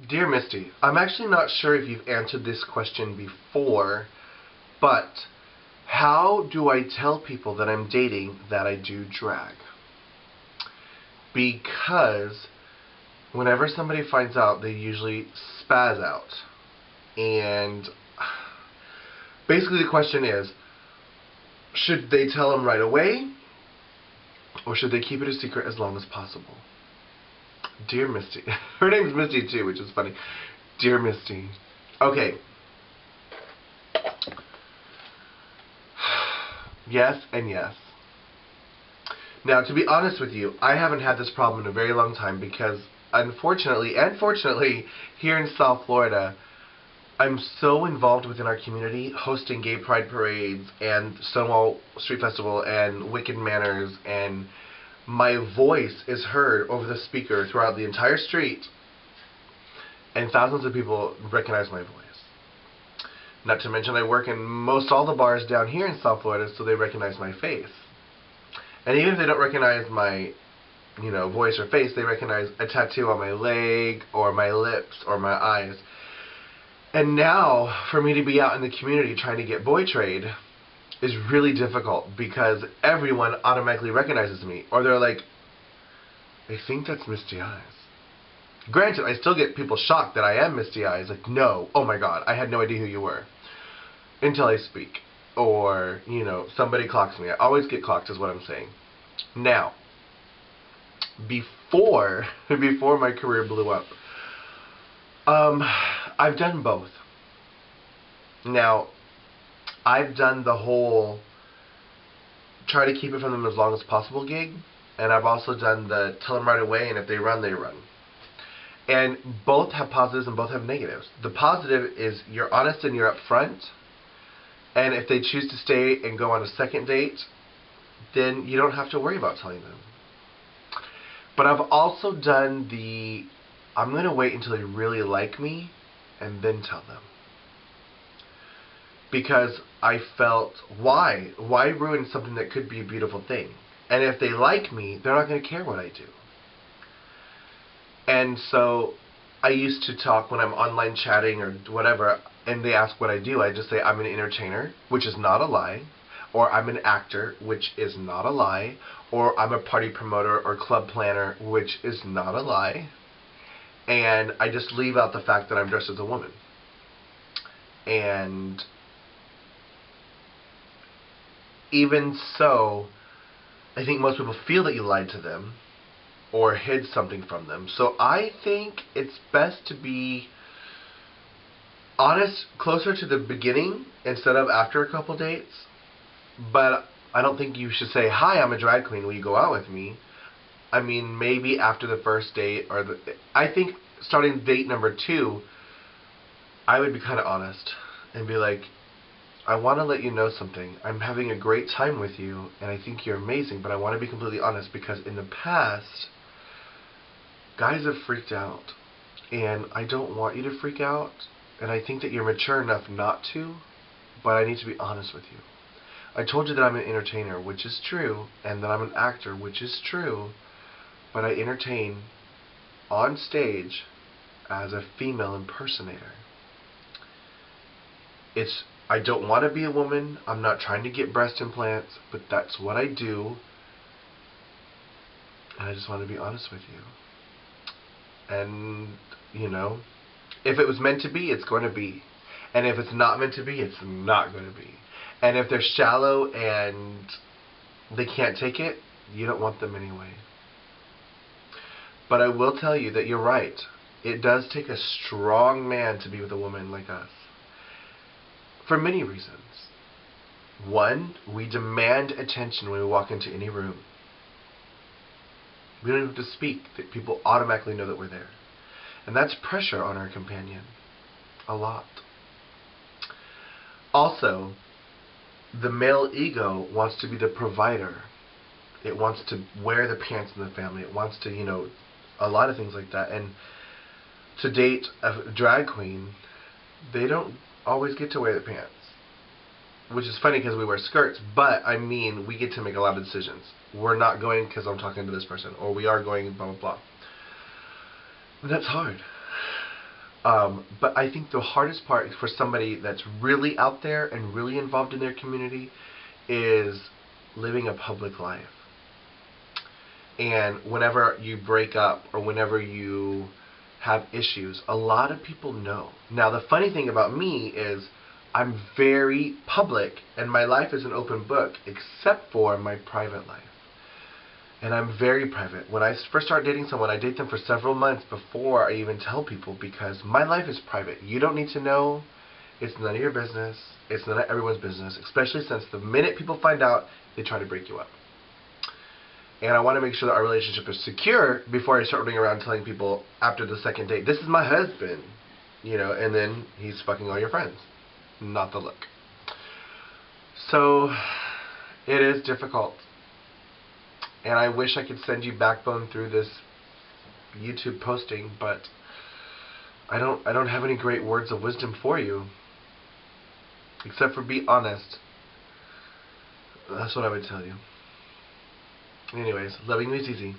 Dear Misty, I'm actually not sure if you've answered this question before, but how do I tell people that I'm dating that I do drag? Because whenever somebody finds out, they usually spaz out. And basically the question is, should they tell them right away, or should they keep it a secret as long as possible? Dear Misty. Her name's Misty too, which is funny. Dear Misty. Okay. Yes and yes. Now, to be honest with you, I haven't had this problem in a very long time because, unfortunately and fortunately, here in South Florida, I'm so involved within our community, hosting gay pride parades and Stonewall Street Festival and Wicked Manners, and my voice is heard over the speaker throughout the entire street, and thousands of people recognize my voice. Not to mention I work in most all the bars down here in South Florida, so they recognize my face. And even if they don't recognize my, voice or face, they recognize a tattoo on my leg or my lips or my eyes. And now, for me to be out in the community trying to get boy trade is really difficult because everyone automatically recognizes me. Or they're like, I think that's Misty Eyez. Granted, I still get people shocked that I am Misty Eyez. Like, no, oh my god, I had no idea who you were. Until I speak. Or, somebody clocks me. I always get clocked is what I'm saying. Now, before my career blew up, I've done both. Now, I've done the whole try to keep it from them as long as possible gig, and I've also done the tell them right away, and if they run, they run. And both have positives and both have negatives. The positive is you're honest and you're upfront, and if they choose to stay and go on a second date, then you don't have to worry about telling them. But I've also done the I'm going to wait until they really like me and then tell them. Because I felt, why? Why ruin something that could be a beautiful thing? And if they like me, they're not going to care what I do. And so I used to talk when I'm online chatting or whatever, and they ask what I do. I just say I'm an entertainer, which is not a lie. Or I'm an actor, which is not a lie. Or I'm a party promoter or club planner, which is not a lie. And I just leave out the fact that I'm dressed as a woman. And even so, I think most people feel that you lied to them or hid something from them. So I think it's best to be honest closer to the beginning instead of after a couple dates. But I don't think you should say, hi, I'm a drag queen, will you go out with me? I mean, maybe after the first date, or I think starting date number 2, I would be kind of honest and be like, I want to let you know something. I'm having a great time with you, and I think you're amazing, but I want to be completely honest because in the past, guys have freaked out, and I don't want you to freak out, and I think that you're mature enough not to, but I need to be honest with you. I told you that I'm an entertainer, which is true, and that I'm an actor, which is true, but I entertain on stage as a female impersonator. I don't want to be a woman. I'm not trying to get breast implants, but that's what I do. And I just want to be honest with you. And, if it was meant to be, it's going to be. And if it's not meant to be, it's not going to be. And if they're shallow and they can't take it, you don't want them anyway. But I will tell you that you're right. It does take a strong man to be with a woman like us. For many reasons. One, we demand attention when we walk into any room. We don't have to speak. That people automatically know that we're there. And that's pressure on our companion. A lot. Also, the male ego wants to be the provider. It wants to wear the pants in the family. It wants to, a lot of things like that. And to date a drag queen, they don't always get to wear the pants. Which is funny because we wear skirts, but I mean, we get to make a lot of decisions. We're not going because I'm talking to this person, or we are going blah, blah, blah. And that's hard. But I think the hardest part for somebody that's really out there and really involved in their community is living a public life. And whenever you break up or whenever you have issues, a lot of people know. Now, the funny thing about me is I'm very public and my life is an open book except for my private life. And I'm very private. When I first start dating someone, I date them for several months before I even tell people, because my life is private. You don't need to know. It's none of your business. It's none of everyone's business, especially since the minute people find out, they try to break you up. And I want to make sure that our relationship is secure before I start running around telling people after the second date, this is my husband, and then he's fucking all your friends. Not the look. So, it is difficult. And I wish I could send you backbone through this YouTube posting, but I don't have any great words of wisdom for you. Except for be honest. That's what I would tell you. Anyways, loving you is easy.